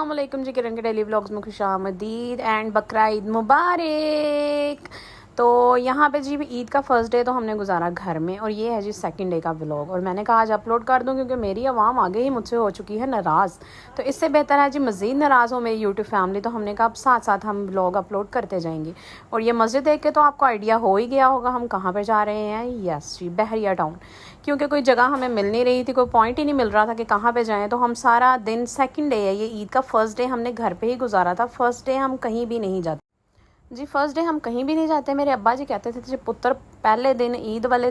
अस्सलाम वालेकुम जी, किरण के डेली व्लॉग्स में खुशामदीद एंड बकरा ईद मुबारक। तो यहाँ पे जी ईद का फ़र्स्ट डे तो हमने गुजारा घर में, और ये है जी सेकंड डे का व्लॉग। और मैंने कहा आज अपलोड कर दूँ क्योंकि मेरी आवाम आगे ही मुझसे हो चुकी है नाराज़, तो इससे बेहतर है जी मज़ीद नाराज़ हो मेरी यूट्यूब फैमिली। तो हमने कहा अब साथ साथ हम व्लॉग अपलोड करते जाएंगे। और ये मस्जिद देख के तो आपको आइडिया हो ही गया होगा हम कहाँ पर जा रहे हैं। यस जी, बहरिया टाउन। क्योंकि कोई जगह हमें मिल नहीं रही थी, कोई पॉइंट ही नहीं मिल रहा था कि कहाँ पे जाएं। तो हम सारा दिन, सेकंड डे है ये ईद का, फ़र्स्ट डे हमने घर पे ही गुजारा था। फ़र्स्ट डे हम कहीं भी नहीं जाते जी, फ़र्स्ट डे हम कहीं भी नहीं जाते। मेरे अब्बा जी कहते थे जी पुत्र पहले दिन ईद वाला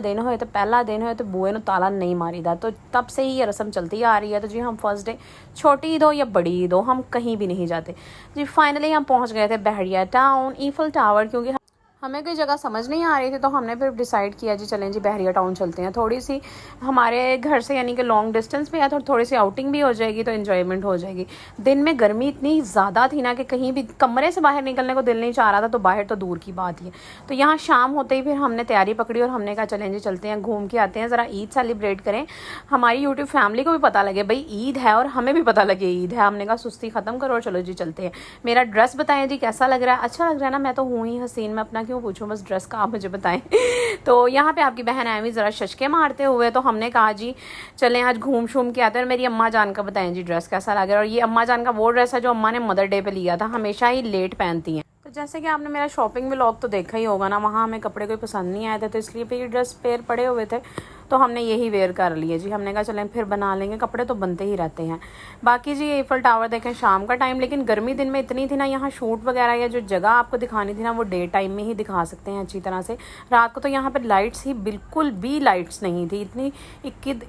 दिन होए तो पहला दिन होए तो बुए नु ताला नहीं मारीदा। तो तब से ही ये रस्म चलती आ रही है। तो जी हम फ़र्स्ट डे, छोटी ईद हो या बड़ी ईद हो, हम कहीं भी नहीं जाते जी। फाइनली हम पहुंच गए थे बहरिया टाउन, ईफल टावर। क्योंकि हमें कोई जगह समझ नहीं आ रही थी तो हमने फिर डिसाइड किया जी चलें जी बहरिया टाउन चलते हैं। थोड़ी सी हमारे घर से यानी कि लॉन्ग डिस्टेंस भी है, तो थोड़ी सी आउटिंग भी हो जाएगी, तो इन्जॉयमेंट हो जाएगी। दिन में गर्मी इतनी ज़्यादा थी ना कि कहीं भी कमरे से बाहर निकलने को दिल नहीं चाह रहा था, तो बाहर तो दूर की बात ही है। तो यहाँ शाम होते ही फिर हमने तैयारी पकड़ी और हमने कहा चलें जी चलते हैं, घूम के आते हैं, ज़रा ईद सेलिब्रेट करें, हमारी यूट्यूब फैमिली को भी पता लगे भाई ईद है और हमें भी पता लगे ईद है। हमने कहा सुस्ती ख़त्म करो और चलो जी चलते हैं। मेरा ड्रेस बताएं जी कैसा लग रहा है? अच्छा लग रहा है ना? मैं तो हूँ ही हसीन, मैं अपना क्यों पूछूँ, बस ड्रेस का आप मुझे बताएं। तो यहाँ पे आपकी बहन आई हुई ज़रा शशके मारते हुए, तो हमने कहा जी चलें आज घूम शूम के आते हैं। और मेरी अम्मा जान का बताएं जी ड्रेस कैसा लग रहा है। और ये अम्मा जान का वो ड्रेस है जो अम्मा ने मदर डे पे लिया था, हमेशा ही लेट पहनती हैं। तो जैसे कि आपने मेरा शॉपिंग व्लॉग तो देखा ही होगा ना, वहाँ हमें कपड़े कोई पसंद नहीं आए थे, तो इसलिए पे ये ड्रेस पेयर पड़े हुए थे, तो हमने यही वेयर कर लिए जी। हमने कहा चलें फिर बना लेंगे, कपड़े तो बनते ही रहते हैं। बाकी जी ईफल टावर देखें शाम का टाइम, लेकिन गर्मी दिन में इतनी थी ना, यहाँ शूट वगैरह या जो जगह आपको दिखानी थी ना वो डे टाइम में ही दिखा सकते हैं अच्छी तरह से। रात को तो यहाँ पर लाइट्स ही बिल्कुल भी लाइट्स नहीं थी, इतनी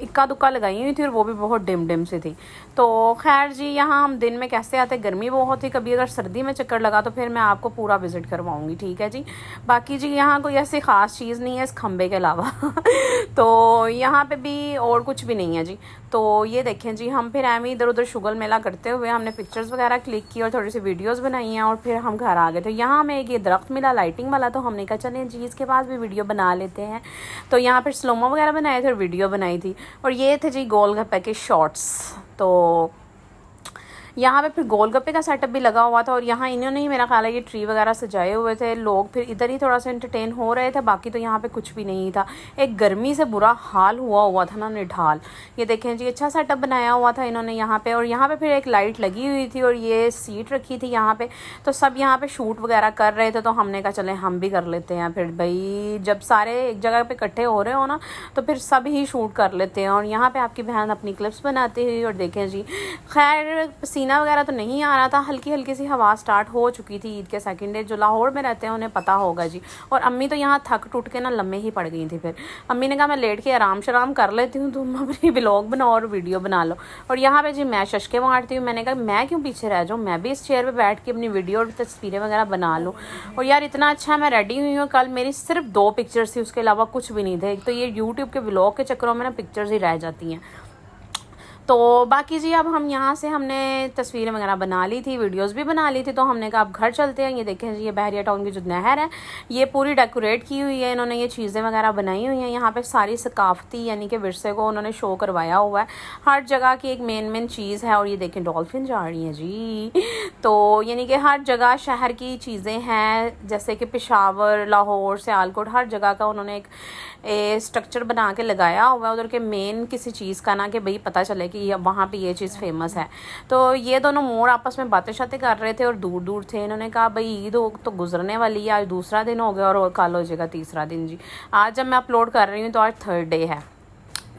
इक्का दुक्का लगाई हुई थी और वो भी बहुत डिम से थी। तो खैर जी यहाँ हम दिन में कैसे आते, गर्मी बहुत थी, कभी अगर सर्दी में चक्कर लगा तो फिर मैं आपको पूरा विजिट करवाऊंगी, ठीक है जी। बाकी जी यहाँ कोई ऐसी ख़ास चीज़ नहीं है इस खंबे के अलावा। तो यहाँ पे भी और कुछ भी नहीं है जी। तो ये देखें जी, हम फिर एम इधर उधर शुगल मेला करते हुए हमने पिक्चर्स वगैरह क्लिक की और थोड़ी सी वीडियोस बनाई हैं, और फिर हम घर आ गए। तो यहाँ हमें एक ये दरख्त मिला लाइटिंग वाला, तो हमने कहा चलें जी इसके पास भी वीडियो बना लेते हैं। तो यहाँ पर स्लोमो वगैरह बनाए थे और वीडियो बनाई थी। और ये थे जी गोलगप्पे के शॉर्ट्स। तो यहाँ पे फिर गोलगप्पे का सेटअप भी लगा हुआ था, और यहाँ इन्होंने ही मेरा ख्याल है ये ट्री वगैरह सजाए हुए थे। लोग फिर इधर ही थोड़ा सा एंटरटेन हो रहे थे, बाकी तो यहाँ पे कुछ भी नहीं था। एक गर्मी से बुरा हाल हुआ था ना निढाल। ये देखें जी अच्छा सेटअप बनाया हुआ था इन्होंने यहाँ पे। और यहाँ पे फिर एक लाइट लगी हुई थी और ये सीट रखी थी यहाँ पे, तो सब यहाँ पे शूट वगैरह कर रहे थे। तो हमने कहा चले हम भी कर लेते हैं फिर, भाई जब सारे एक जगह पे इकट्ठे हो रहे हो ना तो फिर सब ही शूट कर लेते हैं। और यहाँ पे आपकी बहन अपनी क्लिप्स बनाती हुई, और देखें जी खैर पसीना वगैरह तो नहीं आ रहा था, हल्की हल्की सी हवा स्टार्ट हो चुकी थी ईद के सेकंड डे। जो लाहौर में रहते हैं उन्हें पता होगा जी। और अम्मी तो यहाँ थक टूट के ना लम्बे ही पड़ गई थी। फिर अम्मी ने कहा मैं लेट के आराम शराम कर लेती हूँ, तुम अपनी व्लॉग बनाओ और वीडियो बना लो। और यहाँ पे जी मैं शशके मारती हूँ। मैंने कहा मैं क्यों पीछे रह जाऊँ, मैं भी इस चेयर पर बैठ के अपनी वीडियो और तस्वीरें वगैरह बना लूँ। और यार इतना अच्छा मैं रेडी हुई हूँ, कल मेरी सिर्फ 2 पिक्चर्स थी, उसके अलावा कुछ भी नहीं थे। एक तो ये यूट्यूब के व्लॉग के चक्करों में ना पिक्चर्स ही रह जाती हैं। तो बाकी जी अब हम यहाँ से हमने तस्वीरें वगैरह बना ली थी, वीडियोस भी बना ली थी, तो हमने कहा अब घर चलते हैं। ये देखें जी ये बहरिया टाउन की जो नहर है ये पूरी डेकोरेट की हुई है, इन्होंने ये चीज़ें वगैरह बनाई हुई हैं। यहाँ पे सारी सकाफती यानी कि विरसे को उन्होंने शो करवाया हुआ है, हर जगह की एक मेन चीज़ है। और ये देखें डॉल्फिन जा रही हैं जी। तो यानी कि हर जगह शहर की चीज़ें हैं, जैसे कि पेशावर, लाहौर, सियालकोट, हर जगह का उन्होंने एक स्ट्रक्चर बना के लगाया हुआ है उधर के मेन किसी चीज़ का ना, कि भाई पता चले कि वहाँ पे ये चीज़ फेमस है। तो ये दोनों मोर आपस में बातें शातें कर रहे थे और दूर दूर थे। इन्होंने कहा भाई ईद हो तो गुजरने वाली है, आज दूसरा दिन हो गया और कल हो जाएगा तीसरा दिन जी। आज जब मैं अपलोड कर रही हूँ तो आज 3rd डे है,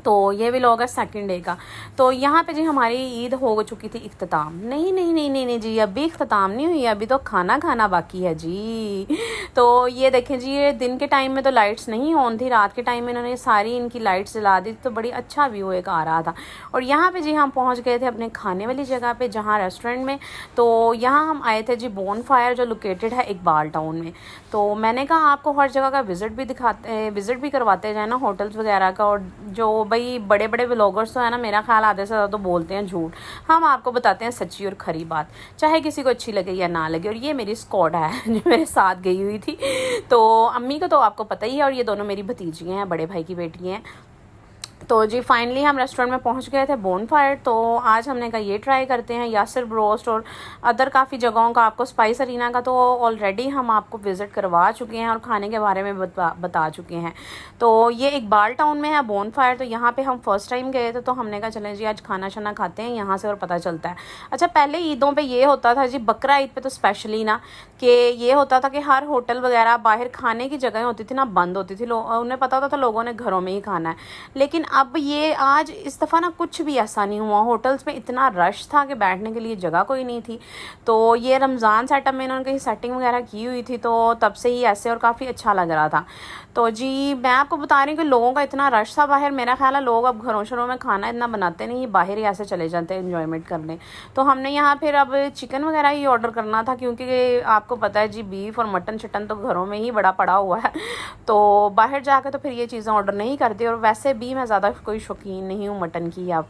तो ये भी लोग है सेकंड डे का। तो यहाँ पे जी हमारी ईद हो चुकी थी इख्तिताम। नहीं जी अभी इख्तिताम नहीं हुई, अभी तो खाना बाकी है जी। तो ये देखें जी ये दिन के टाइम में तो लाइट्स नहीं ऑन थी, रात के टाइम में इन्होंने सारी इनकी लाइट्स जला दी, तो बड़ी अच्छा व्यू एक आ रहा था। और यहाँ पे जी हम पहुँच गए थे अपने खाने वाली जगह पे, जहाँ रेस्टोरेंट में। तो यहाँ हम आए थे जी बोन फायर, जो लोकेटेड है इकबाल टाउन में। तो मैंने कहा आपको हर जगह का विजिट भी करवाते जाए ना, होटल्स वगैरह का। और जो भाई बड़े बड़े व्लॉगर्स तो है ना, मेरा ख्याल आधे से ज़्यादा तो बोलते हैं झूठ, हम आपको बताते हैं सच्ची और खरी बात, चाहे किसी को अच्छी लगे या ना लगे। और ये मेरी स्क्वाड है जो मेरे साथ गई हुई थी। तो अम्मी को तो आपको पता ही है, और ये दोनों मेरी भतीजियाँ हैं, बड़े भाई की बेटी हैं। तो जी फाइनली हम रेस्टोरेंट में पहुंच गए थे बोनफायर। तो आज हमने कहा ये ट्राई करते हैं यासिर ब्रोस्ट और अदर काफ़ी जगहों का। आपको स्पाइस अरीना का तो ऑलरेडी हम आपको विज़िट करवा चुके हैं और खाने के बारे में बता चुके हैं। तो ये इकबाल टाउन में है बोनफायर। तो यहाँ पे हम फर्स्ट टाइम गए थे, तो हमने कहा चलें जी आज खाना शाना खाते हैं यहाँ से और पता चलता है। अच्छा, पहले ईदों पर ये होता था जी, बकरा ईद पर तो स्पेशली ना, कि ये होता था कि हर होटल वगैरह बाहर खाने की जगह होती थी ना, बंद होती थी। उन्हें पता होता था लोगों ने घरों में ही खाना है। लेकिन अब ये आज इस दफ़ा ना कुछ भी ऐसा नहीं हुआ। होटल्स में इतना रश था कि बैठने के लिए जगह कोई नहीं थी। तो ये रमज़ान सेटअप में इन्होंने कहीं सेटिंग वगैरह की हुई थी, तो तब से ही ऐसे और काफ़ी अच्छा लग रहा था। तो जी मैं आपको बता रही हूँ कि लोगों का इतना रश था बाहर। मेरा ख्याल है लोग अब घरों शरों में खाना इतना बनाते नहीं, बाहर ही ऐसे चले जाते हैं एंजॉयमेंट करने। तो हमने यहाँ फिर अब चिकन वगैरह ही ऑर्डर करना था, क्योंकि आपको पता है जी बीफ और मटन शटन तो घरों में ही बड़ा पड़ा हुआ है। तो बाहर जाकर तो फिर ये चीज़ें ऑर्डर नहीं करती। और वैसे भी मैं ज़्यादा कोई शौकीन नहीं हूँ मटन की। आप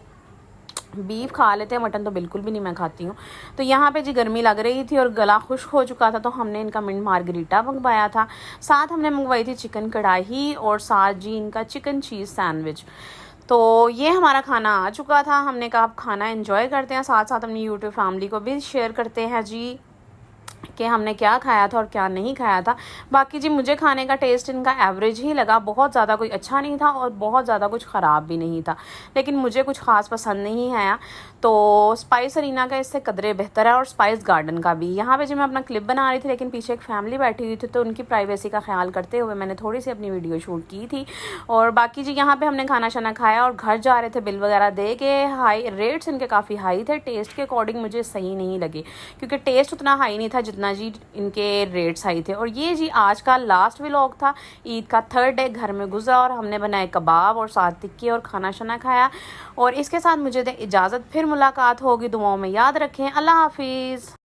बीफ खा लेते हैं, मटन तो बिल्कुल भी नहीं मैं खाती हूँ। तो यहाँ पे जी गर्मी लग रही थी और गला खुश्क हो चुका था, तो हमने इनका मिंट मार्गरीटा मंगवाया था। साथ हमने मंगवाई थी चिकन कढ़ाई और साथ जी इनका चिकन चीज़ सैंडविच। तो ये हमारा खाना आ चुका था। हमने कहा आप खाना एंजॉय करते हैं, साथ साथ अपनी यूट्यूब फैमिली को भी शेयर करते हैं जी कि हमने क्या खाया था और क्या नहीं खाया था। बाकी जी मुझे खाने का टेस्ट इनका एवरेज ही लगा, बहुत ज़्यादा कोई अच्छा नहीं था और बहुत ज़्यादा कुछ ख़राब भी नहीं था, लेकिन मुझे कुछ ख़ास पसंद नहीं आया। तो स्पाइस अरीना का इससे कदरे बेहतर है और स्पाइस गार्डन का भी। यहाँ पे जी मैं अपना क्लिप बना रही थी, लेकिन पीछे एक फैमिली बैठी हुई थी, तो उनकी प्राइवेसी का ख्याल करते हुए मैंने थोड़ी सी अपनी वीडियो शूट की थी। और बाकी जी यहाँ पे हमने खाना शाना खाया और घर जा रहे थे, बिल वगैरह दे के। हाई रेट्स इनके काफ़ी हाई थे, टेस्ट के अकॉर्डिंग मुझे सही नहीं लगे, क्योंकि टेस्ट उतना हाई नहीं था जितना जी इनके रेट्स हाई थे। और ये जी आज का लास्ट व्लॉग था, ईद का 3rd डे घर में गुजरा और हमने बनाए कबाब और साथ टिक्की और खाना शाना खाया। और इसके साथ मुझे दे इजाज़त, फिर मुलाकात होगी, दुआओं में याद रखें। अल्लाह हाफिज़।